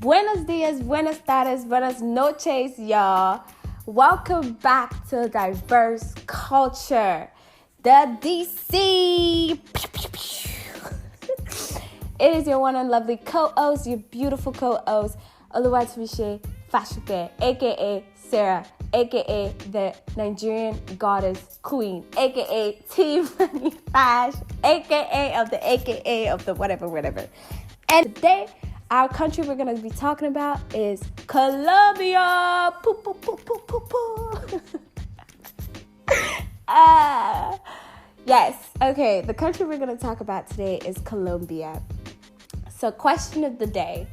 Buenos dias, buenas tardes, buenas noches, y'all. Welcome back to Diverse Culture, the DC. It is your one and lovely co-host, your beautiful co-host, Oluwatomise Fashupe, aka Sarah, aka the Nigerian goddess queen, aka Team Money Fash, aka of the whatever. And today, our country we're going to be talking about is Colombia. Poo, poo, poo, poo, poo, poo. Yes. Okay. The country we're going to talk about today is Colombia. So, question of the day.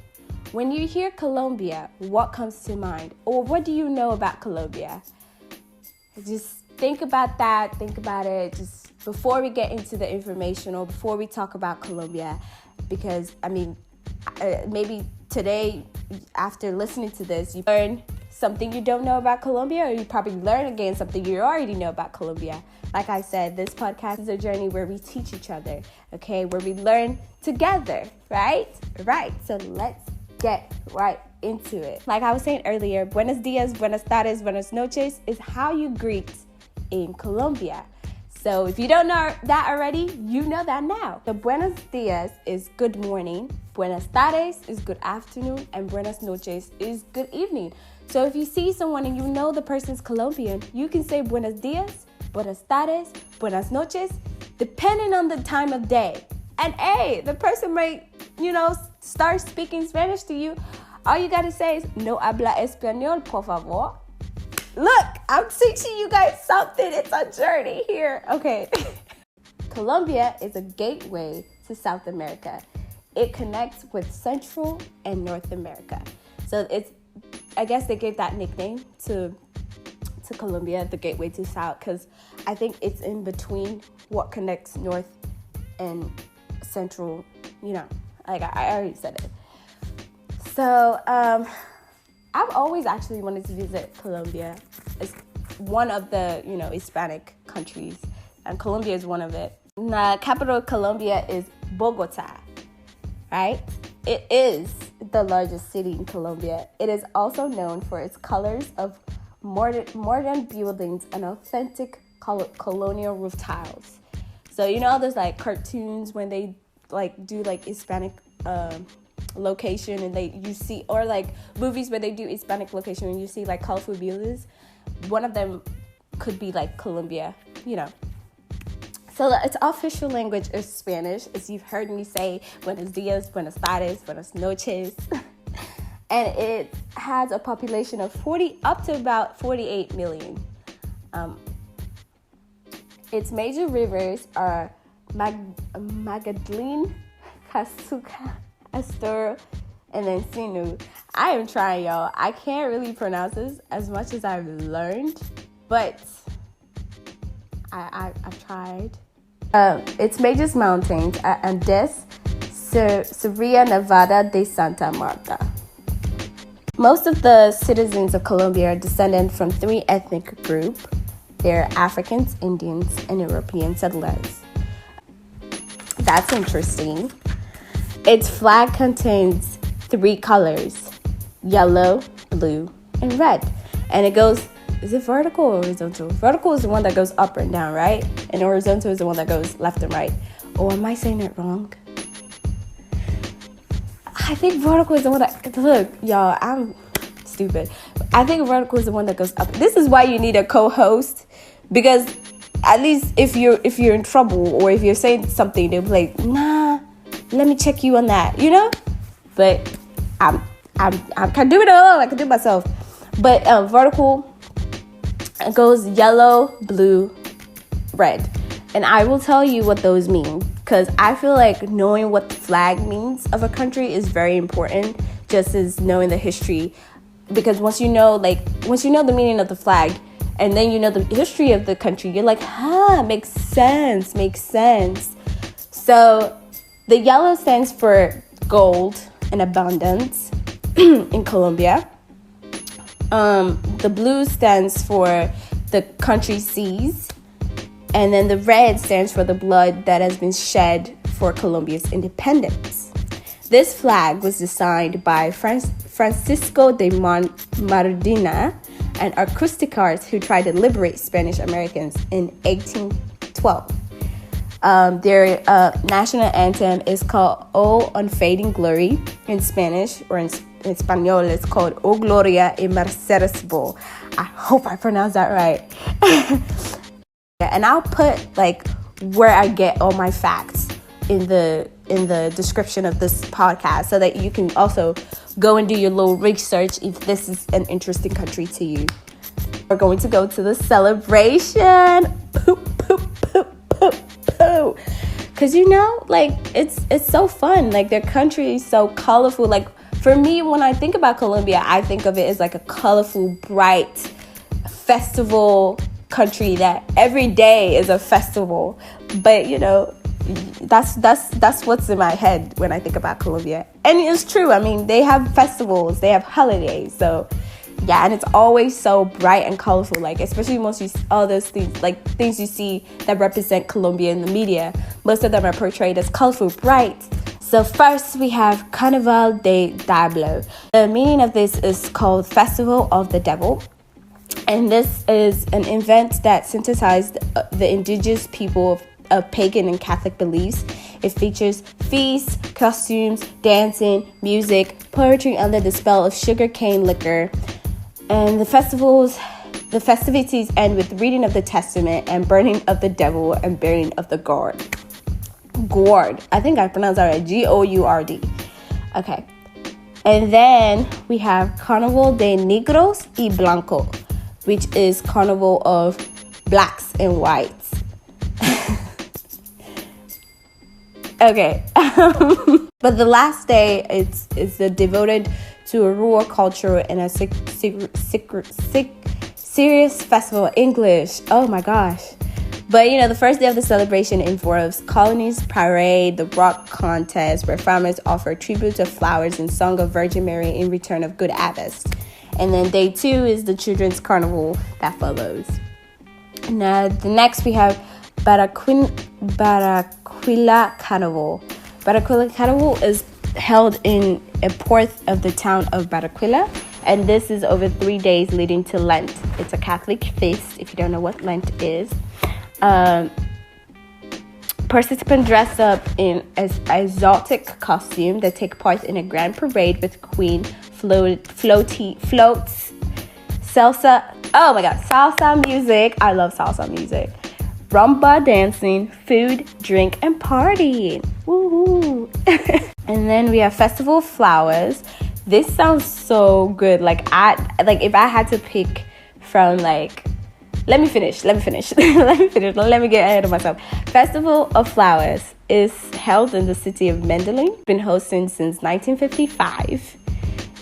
When you hear Colombia, what comes to mind? Or what do you know about Colombia? Just think about that. Think about it. Just before we get into the information or before we talk about Colombia. Because, maybe today, after listening to this, you learn something you don't know about Colombia, or you probably learn again something you already know about Colombia. Like I said, this podcast is a journey where we teach each other, okay? Where we learn together, right? Right. So let's get right into it. Like I was saying earlier, buenos dias, buenas tardes, buenas noches is how you greet in Colombia. So if you don't know that already, you know that now. So buenos dias is good morning, buenas tardes is good afternoon, and buenas noches is good evening. So if you see someone and you know the person's Colombian, you can say buenos dias, buenas tardes, buenas noches, depending on the time of day. And hey, the person might, start speaking Spanish to you. All you gotta say is, no habla español, por favor. Look, I'm teaching you guys something. It's a journey here. Okay. Colombia is a gateway to South America. It connects with Central and North America. So I guess they gave that nickname to Colombia, the gateway to South, because I think it's in between what connects North and Central, like I already said it. So, I've always actually wanted to visit Colombia. It's one of the, Hispanic countries, and Colombia is one of it. The capital of Colombia is Bogota, right? It is the largest city in Colombia. It is also known for its colors of modern buildings and authentic colonial roof tiles. So, there's like cartoons when they do Hispanic location and you see, or like movies where they do Hispanic location and you see like colorful buildings. One of them could be like Colombia, So its official language is Spanish, as you've heard me say, buenos dias, buenas tardes, buenas noches. And it has a population of up to about 48 million. Its major rivers are Magatlán, Casuca, Astor, and then Sinu. I am trying, y'all. I can't really pronounce this as much as I've learned, but I've tried. Its major mountains are Andes, Sierra Nevada de Santa Marta. Most of the citizens of Colombia are descended from three ethnic groups. They're Africans, Indians, and European settlers. That's interesting. Its flag contains three colors: yellow, blue, and red. And it goes, is it vertical or horizontal? Vertical is the one that goes up and down, right? And horizontal is the one that goes left and right. Oh, am I saying it wrong? I think vertical is the one that, look, y'all, I'm stupid. I think vertical is the one that goes up. This is why you need a co-host, because at least if you're in trouble or if you're saying something, they'll be like, nah, let me check you on that, But I can do it alone. I can do it myself. But vertical goes yellow, blue, red. And I will tell you what those mean, because I feel like knowing what the flag means of a country is very important, just as knowing the history. Because once you know the meaning of the flag, and then you know the history of the country, you're like, makes sense. So the yellow stands for gold and abundance in Colombia. The blue stands for the country's seas. And then the red stands for the blood that has been shed for Colombia's independence. This flag was designed by Francisco de Mardina, an acousticist who tried to liberate Spanish Americans in 1812. Their national anthem is called O Unfading Glory in Spanish, or in Espanol it's called O Gloria Inmersible. I hope I pronounced that right. And I'll put like where I get all my facts in the description of this podcast, so that you can also go and do your little research if this is an interesting country to you. We're going to go to the celebration. Because like it's so fun. Like their country is so colorful. Like for me, when I think about Colombia, I think of it as like a colorful, bright festival country that every day is a festival. But that's what's in my head when I think about Colombia. And it's true. I mean, they have festivals, they have holidays. So yeah, and it's always so bright and colorful, like especially once you see all those things, like things you see that represent Colombia in the media. Most of them are portrayed as colorful, bright. So first we have Carnaval de Diablo. The meaning of this is called Festival of the Devil. And this is an event that synthesized the indigenous people of pagan and Catholic beliefs. It features feasts, costumes, dancing, music, poetry under the spell of sugarcane liquor. And the festivities end with reading of the Testament and burning of the devil and burning of the gourd. Gourd. I think I pronounced that right. Gourd. Okay. And then we have Carnaval de Negros y Blanco, which is Carnival of blacks and whites. Okay. But the last day is devoted to a rural culture and a serious festival. English. Oh my gosh. But the first day of the celebration involves colonies parade, the rock contest, where farmers offer tribute of flowers and song of Virgin Mary in return of good harvest. And then day 2 is the children's carnival that follows. Now the next we have Barranquilla Carnival. Barranquilla Carnival is held in a port of the town of Barranquilla, and this is over 3 days leading to Lent. It's a Catholic feast, if you don't know what Lent is. Participants dress up in an exotic costume that take part in a grand parade with queen floats, salsa. Oh my god, salsa music. I love salsa music. Rumba dancing, food, drink, and partying. Woohoo! And then we have Festival of Flowers. This sounds so good. If I had to pick from let me finish. Let me get ahead of myself. Festival of Flowers is held in the city of Medellin. Been hosting since 1955.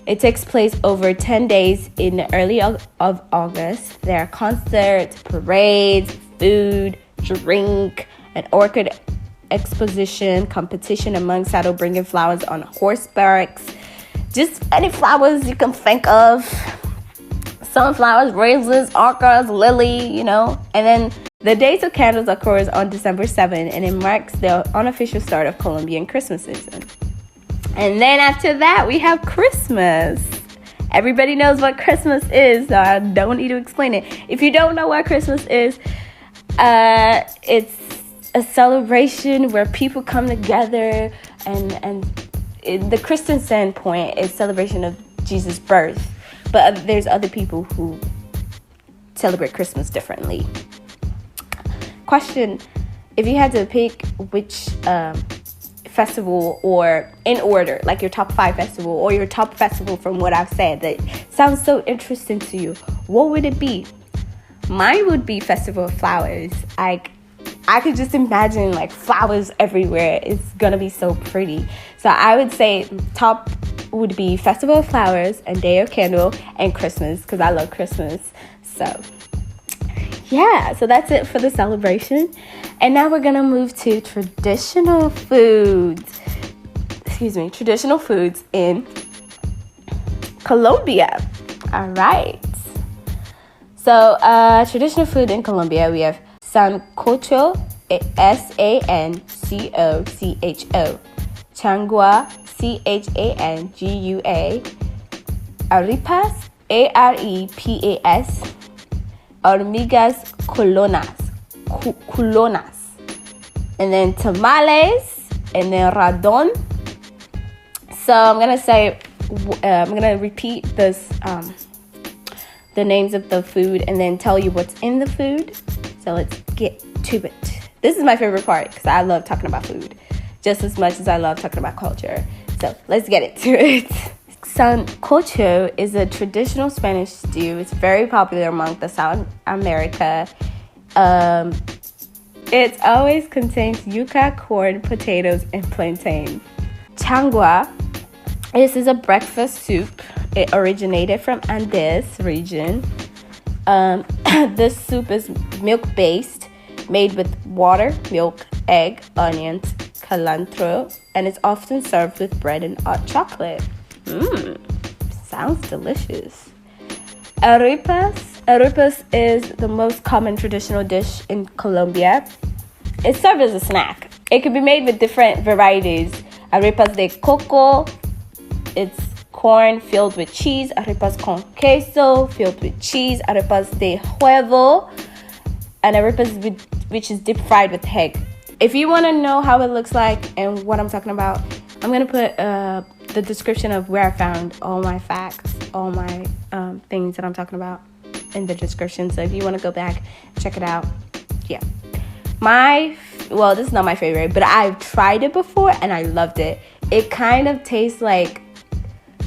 It takes place over 10 days in the early of August. There are concerts, parades, food, drink, an orchid exposition, competition among saddle bringing flowers on horseback. Just any flowers you can think of. Sunflowers, roses, orchids, lily, And then the Days of Candles occurs on December 7th, and it marks the unofficial start of Colombian Christmas season. And then after that, we have Christmas. Everybody knows what Christmas is, so I don't need to explain it. If you don't know what Christmas is, it's a celebration where people come together, and the Christian standpoint is celebration of Jesus' birth. But there's other people who celebrate Christmas differently. Question: if you had to pick which festival, or in order, like your top 5 festival or your top festival from what I've said that sounds so interesting to you, what would it be? Mine would be Festival of Flowers. I could just imagine flowers everywhere. It's gonna be so pretty. So I would say top would be Festival of Flowers and Day of Candle and Christmas, because I love Christmas. So yeah, so that's it for the celebration. And now we're gonna move to traditional foods in Colombia. All right. So traditional food in Colombia, we have sancocho, Sancocho, changua, CHANGUA. Arepas, AREPAS. Hormigas culonas. And then tamales, and then radon. So I'm gonna repeat this, the names of the food, and then tell you what's in the food. So let's get to it. This is my favorite part because I love talking about food just as much as I love talking about culture. So let's get into it. Sancocho is a traditional Spanish stew. It's very popular among the South America. It always contains yuca, corn, potatoes, and plantain. Changua. This is a breakfast soup. It originated from Andes region. This soup is milk-based, made with water, milk, egg, onions, cilantro, and it's often served with bread and hot chocolate. Sounds delicious. Arepas is the most common traditional dish in Colombia. It's served as a snack. It can be made with different varieties. Arepas de coco, it's corn filled with cheese. Arepas con queso, filled with cheese. Arepas de huevo, and arepas which is deep fried with egg. If you want to know how it looks like and what I'm talking about, I'm going to put the description of where I found all my facts, all my things that I'm talking about in the description. So if you want to go back, check it out. Yeah. This is not my favorite, but I've tried it before and I loved it. It kind of tastes like,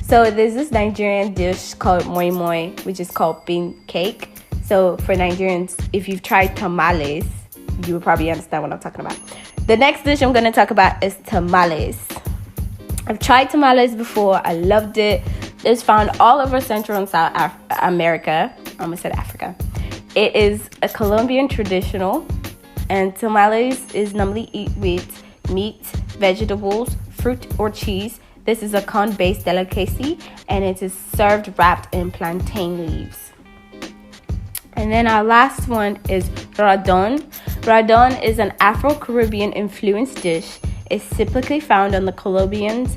so there's this Nigerian dish called moi moi, which is called bean cake. So for Nigerians, if you've tried tamales, you will probably understand what I'm talking about. The next dish I'm going to talk about is tamales. I've tried tamales before. I loved it. It's found all over Central and South America. I almost said Africa. It is a Colombian traditional, and tamales is normally eaten with meat, vegetables, fruit, or cheese. This is a corn-based delicacy, and it is served wrapped in plantain leaves. And then our last one is radon. Radon is an Afro-Caribbean influenced dish. It's typically found on the Colombia's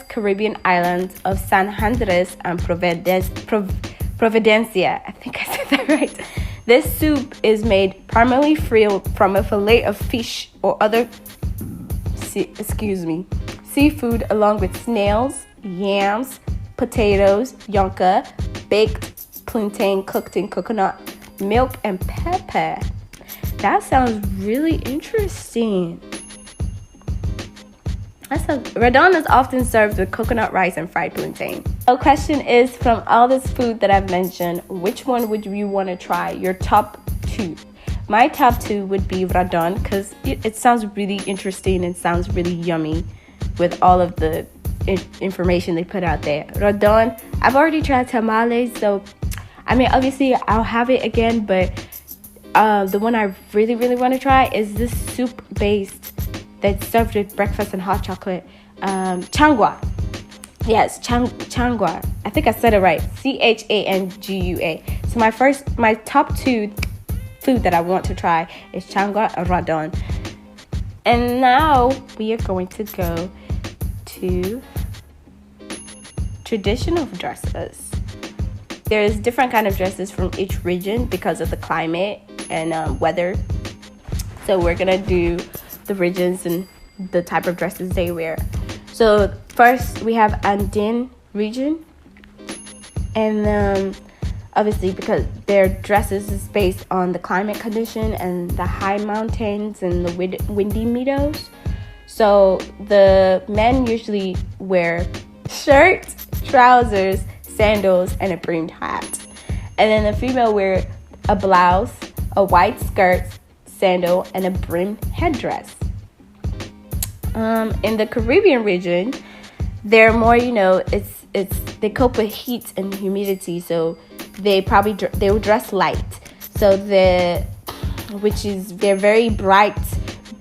Caribbean islands of San Andres and Providencia. I think I said that right. This soup is made primarily from a fillet of fish or other seafood, along with snails, yams, potatoes, yuca, baked plantain cooked in coconut milk and pepper. That sounds really interesting. Radon is often served with coconut rice and fried plantain. The question is, from all this food that I've mentioned, which one would you want to try? Your top two. My top two would be radon because it sounds really interesting and sounds really yummy with all of the information they put out there. Radon, I've already tried tamales, so I mean, obviously I'll have it again, but the one I really, really want to try is this soup-based that's served with breakfast and hot chocolate. Changua. Yes, changua. I think I said it right. CHANGUA. So my top two food that I want to try is changua and radon. And now we are going to go to traditional dresses. There's different kind of dresses from each region because of the climate and weather. So we're gonna do the regions and the type of dresses they wear. So first we have Andean region, and obviously because their dresses is based on the climate condition and the high mountains and the windy meadows. So the men usually wear shirt, trousers, sandals, and a brimmed hat. And then the female wear a blouse, a white skirt, sandal, and a brimmed headdress. In the Caribbean region, they're more, they cope with heat and humidity, so they will dress light. So they're very bright,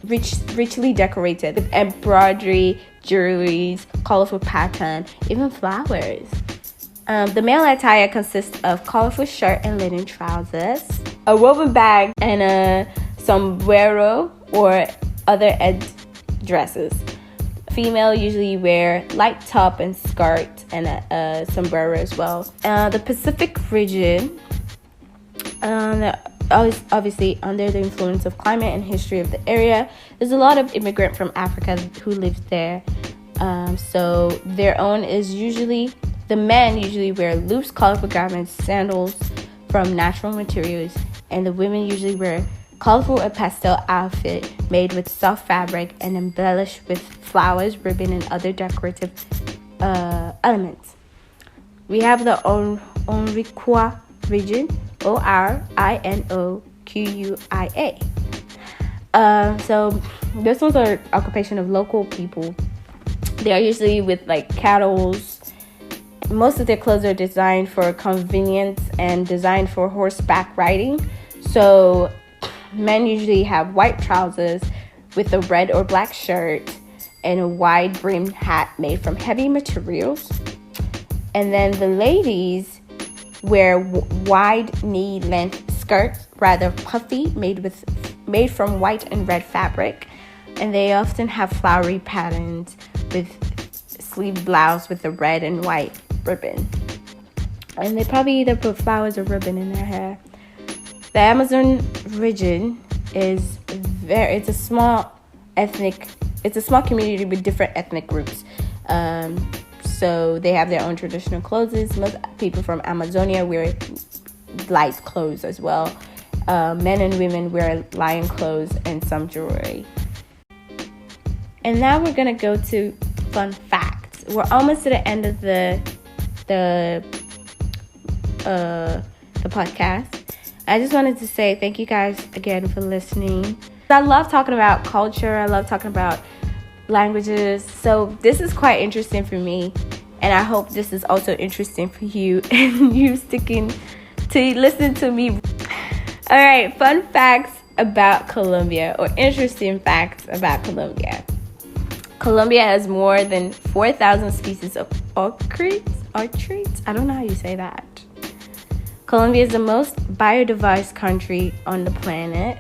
richly decorated with embroidery, jewelries, colorful pattern, even flowers. The male attire consists of colorful shirt and linen trousers, a woven bag, and a sombrero or other head dresses. Female usually wear light top and skirt and a sombrero as well. The Pacific region, obviously under the influence of climate and history of the area, there's a lot of immigrant from Africa who lives there. So their own is usually, the men usually wear loose colorful garments, sandals from natural materials, and the women usually wear colorful and pastel outfit made with soft fabric and embellished with flowers, ribbon, and other decorative elements. We have the Onriqua region, Orinoquia. So this one's an occupation of local people. They are usually with like cattle. Most of their clothes are designed for convenience and designed for horseback riding. So men usually have white trousers with a red or black shirt and a wide brimmed hat made from heavy materials. And then the ladies wear wide knee length skirts, rather puffy, made from white and red fabric. And they often have flowery patterns with sleeve blouse with a red and white ribbon. And they probably either put flowers or ribbon in their hair. The Amazon region it's a small community with different ethnic groups. So they have their own traditional clothes. Most people from Amazonia wear light clothes as well. Men and women wear lion clothes and some jewelry. And now we're gonna go to fun facts. We're almost to the end of the podcast. I just wanted to say thank you guys again for listening. I love talking about culture. I love talking about languages. So this is quite interesting for me. And I hope this is also interesting for you and you sticking to listen to me. All right, fun facts about Colombia, or interesting facts about Colombia. Colombia has more than 4,000 species of orchids. I don't know how you say that. Colombia is the most biodiverse country on the planet.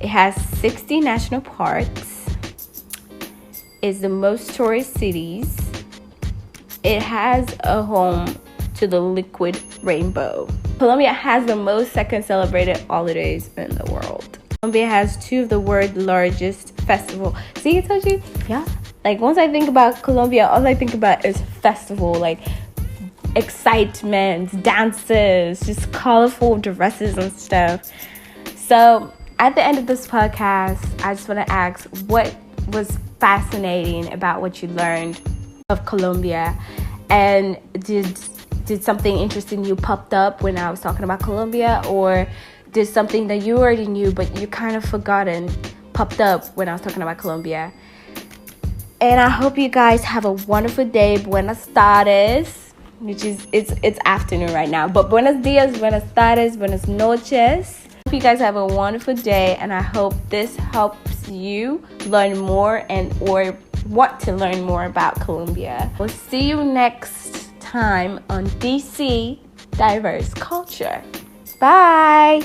It has 60 national parks. It's the most tourist cities. It has a home to the liquid rainbow. Colombia has the most second celebrated holidays in the world. Colombia has two of the world's largest festivals. See, I told you? Yeah. Like, once I think about Colombia, all I think about is festival. Like, excitement, dances, just colorful dresses and stuff. So, at the end of this podcast, I just want to ask, what was fascinating about what you learned of Colombia? And did something interesting you popped up when I was talking about Colombia, or did something that you already knew but you kind of forgotten popped up when I was talking about Colombia? And I hope you guys have a wonderful day. Buenas tardes, which is it's afternoon right now, but buenos dias, buenas tardes, buenas noches. Hope you guys have a wonderful day, and I hope this helps you learn more or want to learn more about Colombia. We'll see you next time on DC Diverse Culture. Bye.